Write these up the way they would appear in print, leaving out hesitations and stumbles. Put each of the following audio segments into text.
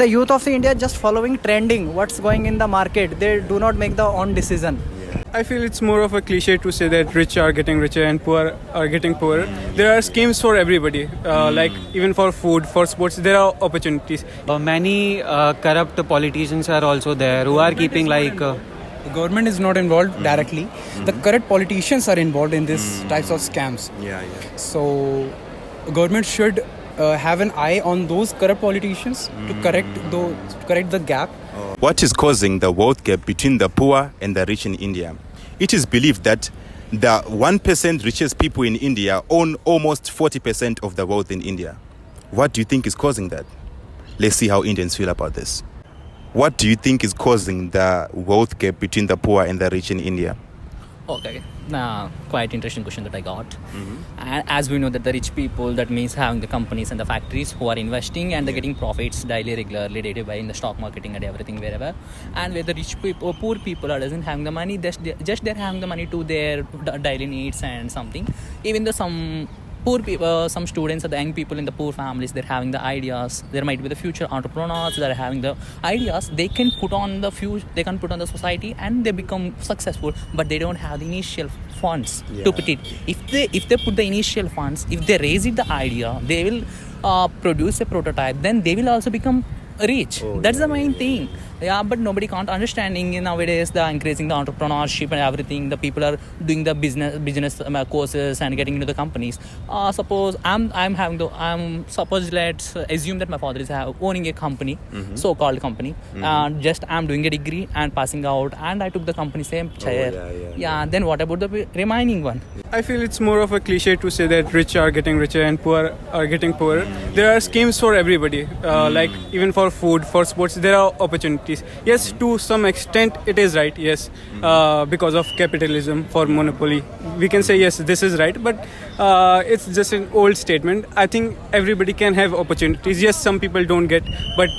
The youth of the India just following trending, what's going in the market. They do not make their own decision. I feel it's more of a cliche to say that rich are getting richer and poor are getting poorer. There are schemes for everybody, like even for food, for sports, there are opportunities. Many corrupt politicians are also there who are keeping The government is not involved directly. The corrupt politicians are involved in these types of scams. So government should have an eye on those corrupt politicians to correct the gap. What is causing the wealth gap between the poor and the rich in India? It is believed that the 1% richest people in India own almost 40% of the wealth in India. What do you think is causing that? Let's see how Indians feel about this. What do you think is causing the wealth gap between the poor and the rich in India? Okay, quite interesting question that I got. And as we know that the rich people, that means having the companies and the factories who are investing and they're getting profits daily, regularly, day by in the stock marketing and everything wherever. And where the rich people, poor people are doesn't having the money, just they're having the money to their daily needs and something. Even though some poor people, some students or the young people in the poor families, they're having the ideas. There might be the future entrepreneurs that are having the ideas. They can put on the society and they become successful, but they don't have the initial funds to put it. If they put the initial funds, if they raise it the idea, they will produce a prototype. Then they will also become rich. That's the main thing. But nobody can't understanding nowadays the increasing the entrepreneurship and everything. The people are doing the business courses and getting into the companies. Suppose let's assume that my father is owning a company, so-called company. Just I'm doing a degree and passing out, and I took the company same chair. Then what about the remaining one? I feel it's more of a cliche to say that rich are getting richer and poor are getting poorer. There are schemes for everybody, like even for food, for sports, there are opportunities. Yes, to some extent it is right, yes, because of capitalism, for monopoly. We can say yes, this is right, but it's just an old statement. I think everybody can have opportunities. Yes, some people don't get, but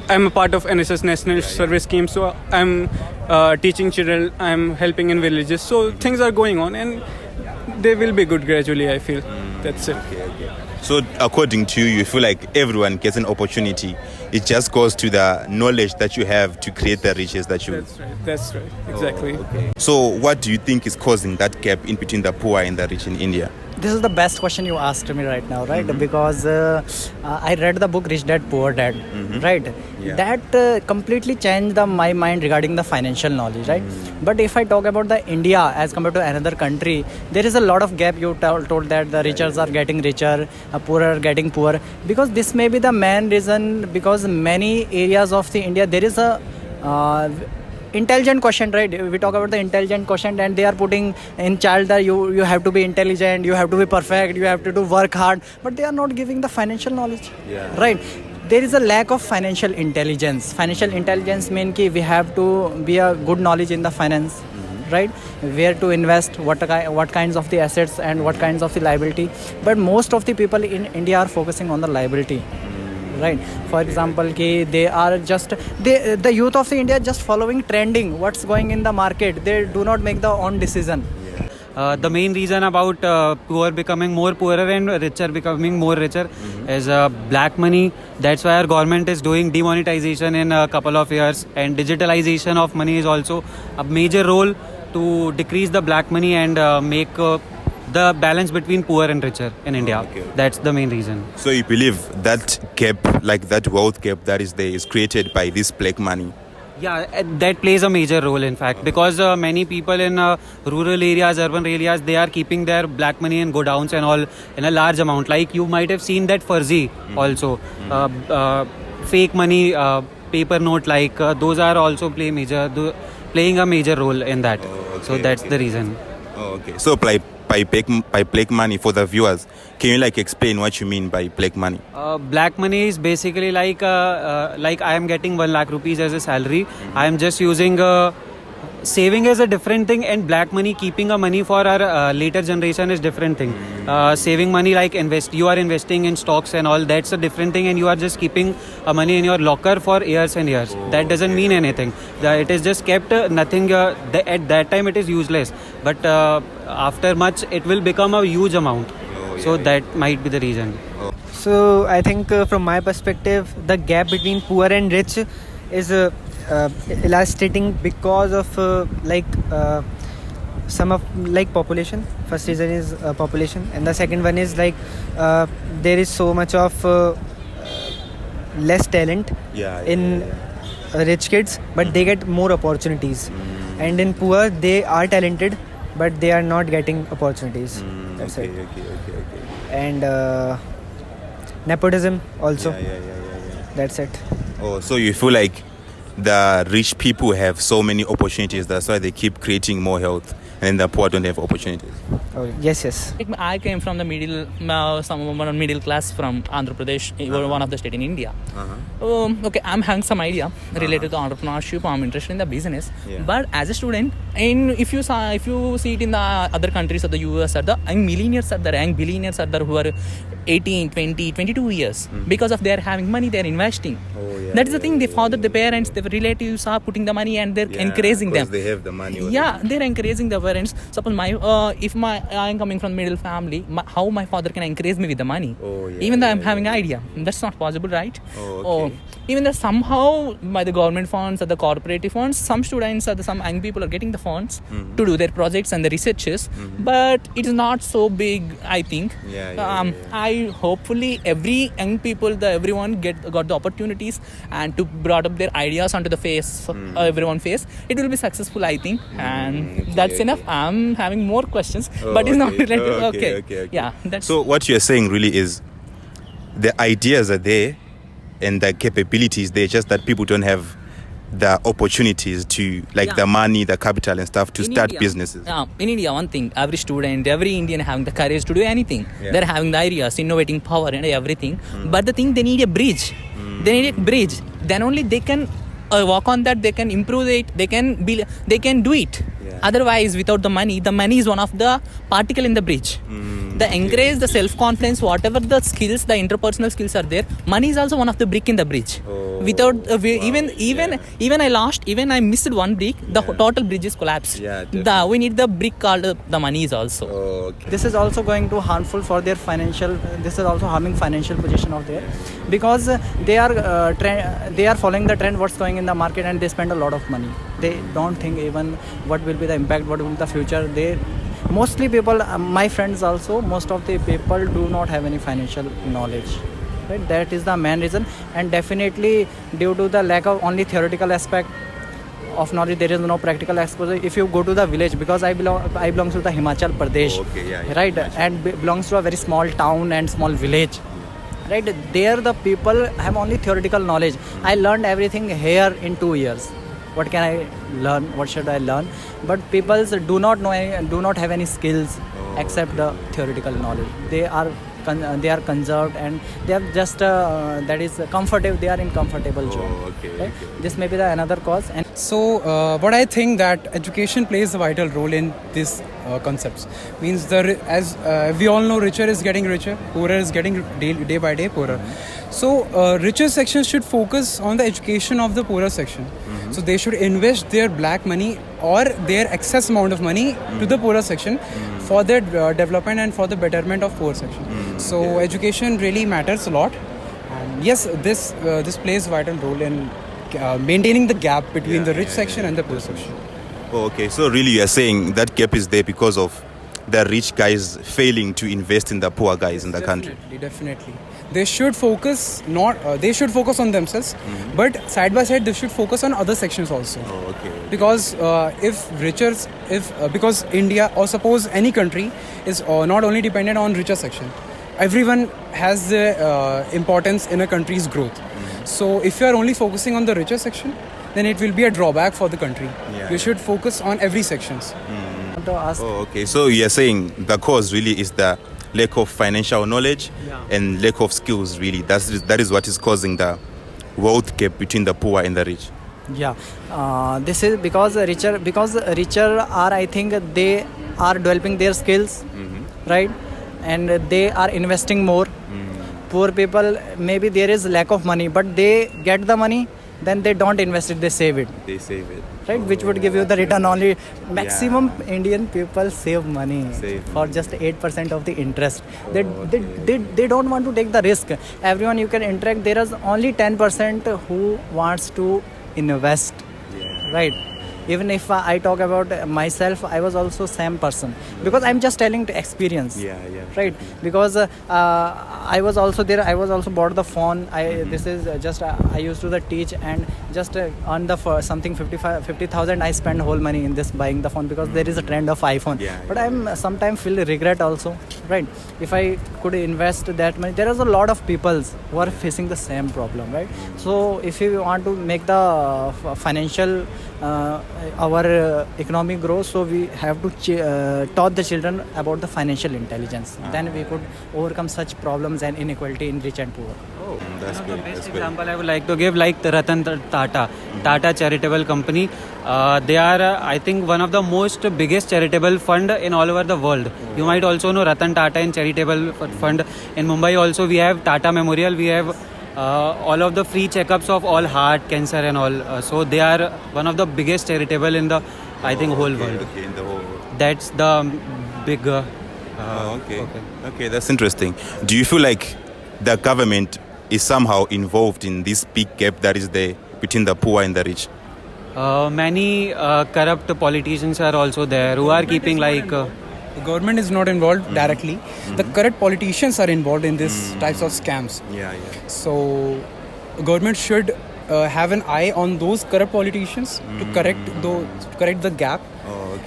I'm a part of NSS National Service Scheme, so I'm teaching children, I'm helping in villages, so things are going on and they will be good gradually, I feel. That's it. Okay. So according to you, you feel like everyone gets an opportunity. It just goes to the knowledge that you have to create the riches that you... That's right. Exactly. Okay. So what do you think is causing that gap in between the poor and the rich in India? This is the best question you asked me right now, right? Because I read the book Rich Dad Poor Dad, right? That completely changed my mind regarding the financial knowledge, right? But if I talk about the India as compared to another country, there is a lot of gap. You told that the richers are getting richer, poorer are getting poor. Because this may be the main reason, because many areas of the India, there is a intelligent quotient, right? We talk about the intelligent quotient, and they are putting in child that you have to be intelligent, you have to be perfect, you have to do work hard, but they are not giving the financial knowledge, right? There is a lack of financial intelligence. Financial intelligence means that we have to be a good knowledge in the finance, right? Where to invest, what kinds of the assets and what kinds of the liability. But most of the people in India are focusing on the liability. Right. For example, the youth of the India just following trending, what's going in the market. They do not make their own decision. The main reason about poor becoming more poorer and richer becoming more richer is black money. That's why our government is doing demonetization in a couple of years, and digitalization of money is also a major role to decrease the black money and make the balance between poor and richer in India. That's the main reason. So you believe that gap, like that wealth gap that is there, is created by this black money? Yeah, that plays a major role, in fact, because many people in rural areas, urban areas, they are keeping their black money in godowns and all in a large amount. Like you might have seen that Farzi also, fake money, paper note, like those are also playing a major role in that. So that's the reason. So by black money, for the viewers, can you explain what you mean by black money? Black money is basically like I am getting 1 lakh rupees as a salary. I am just using saving is a different thing, and black money, keeping a money for our later generation, is different thing. Saving money, like you are investing in stocks and all, that's a different thing, and you are just keeping money in your locker for years and years. That doesn't mean anything. It is just kept nothing. At that time it is useless, but after much it will become a huge amount. So that might be the reason. So I think from my perspective, the gap between poor and rich is illustrating because of some of like population. First reason is population, and the second one is like there is so much of less talent in rich kids, but they get more opportunities, and in poor they are talented, but they are not getting opportunities. That's it. Okay. And nepotism also. That's it. Oh, so you feel like the rich people have so many opportunities, that's why they keep creating more health, and the poor don't have opportunities. Oh, yes. Like, I came from the middle class from Andhra Pradesh, one of the state in India. Okay, I'm having some idea related to entrepreneurship. I'm interested in the business, but as a student, if you see it in the other countries of the US, are the young millionaires are there, young billionaires are there who are 18, 20, 22 years because of they're having money, they're investing. That is the thing. The father, the parents, the relatives are putting the money and they're encouraging them. They have the money. They're encouraging the parents. Suppose I am coming from middle family, how my father can encourage me with the money? Even though I'm having idea, that's not possible, right? Even though somehow by the government funds or the corporative funds, some students or some young people are getting the funds to do their projects and the researches, but it is not so big, I think. I hopefully every young people, everyone got the opportunities and to brought up their ideas onto the face, everyone face. It will be successful, I think, and that's enough. I'm having more questions, but it's not related. Okay. Yeah. So what you're saying really is the ideas are there and the capabilities there, just that people don't have the opportunities to the money, the capital and stuff to start businesses. In India, one thing, every student, every Indian having the courage to do anything. They're having the ideas, innovating power and everything. But the thing, they need a bridge. Then only they can work on that, they can improve it, they can do it. Otherwise, without the money is one of the particle in the bridge. The encourage, the self-confidence, whatever the skills, the interpersonal skills are there, money is also one of the brick in the bridge. Without even I missed one brick, the total bridge is collapsed. We need the brick called the money is also. This is also going to harmful for their financial. This is also harming financial position of their, because they are following the trend what's going in the market, and they spend a lot of money. They don't think even what will be the impact, what will be the future. Mostly people, my friends also, most of the people do not have any financial knowledge. Right? That is the main reason, and definitely due to the lack of only theoretical aspect of knowledge, there is no practical exposure. If you go to the village, because I belong to the Himachal Pradesh, right, and belongs to a very small town and small village. Right, there the people have only theoretical knowledge. I learned everything here in 2 years. What can I learn? What should I learn? But people do not have any skills except the theoretical knowledge. They are conserved, and they are just that is comfortable. They are in comfortable zone. Right? This may be the another cause. And so what I think that education plays a vital role in these concepts. Means as we all know, richer is getting richer, poorer is getting day by day poorer. So richer sections should focus on the education of the poorer section. So they should invest their black money or their excess amount of money to the poorer section for their development and for the betterment of poor section. So education really matters a lot. And yes, this plays a vital role in maintaining the gap between the rich section and the poor section. Okay, so really you are saying that gap is there because of the rich guys failing to invest in the poor guys in the country. Definitely. They should focus they should focus on themselves, but side by side they should focus on other sections also. Because because India, or suppose any country, is not only dependent on richer section. Everyone has the importance in a country's growth. So if you are only focusing on the richer section, then it will be a drawback for the country. You should focus on every sections. So you are saying the cause really is the lack of financial knowledge and lack of skills. Really, that is what is causing the wealth gap between the poor and the rich. This is because richer are, I think, they are developing their skills, right, and they are investing more. Poor people, maybe there is lack of money, but they get the money then they don't invest it, they save it. They save it. Right, which would give you the return only. Maximum Indian people save money for just 8% of the interest. They don't want to take the risk. Everyone you can interact, there is only 10% who wants to invest. Right. Even if I talk about myself, I was also same person, because I'm just telling the experience. Right, because I was also there. I was also bought the phone. This is just I used to the teach, and just on the something 50,000 I spend whole money in this buying the phone, because there is a trend of iPhone. But I'm sometimes feel regret also. Right, if I could invest that money, there is a lot of people who are facing the same problem. Right, so if you want to make the financial our economy grow, so we have to taught the children about the financial intelligence. Then we could overcome such problems and inequality in rich and poor. That's One of good. the best That's good. example I would like to give, like the Ratan Tata charitable company. They are, I think, one of the most biggest charitable fund in all over the world. You might also know Ratan Tata and charitable fund. In Mumbai also we have Tata Memorial. We have all of the free checkups of all heart, cancer and all. So they are one of the biggest charitable in the, I think, whole world. Okay, in the whole world. That's the big. Okay, that's interesting. Do you feel like the government is somehow involved in this big gap that is there between the poor and the rich? Many corrupt politicians are also there who are keeping like. The government is not involved directly. The corrupt politicians are involved in these types of scams. So, government should have an eye on those corrupt politicians to correct the gap.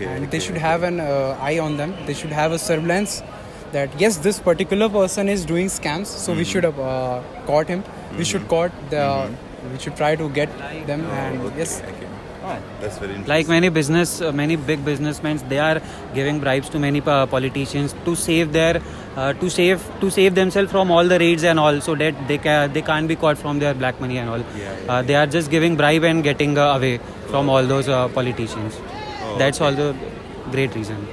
And they should have an eye on them. They should have a surveillance that yes, this particular person is doing scams, so we should caught him. We should caught the. We should try to get them. And yes. That's very interesting. Like many big businessmen, they are giving bribes to many politicians to save their, to save themselves from all the raids and all, so that they can't be caught from their black money and all. They are just giving bribe and getting away from all those politicians. That's all the great reason.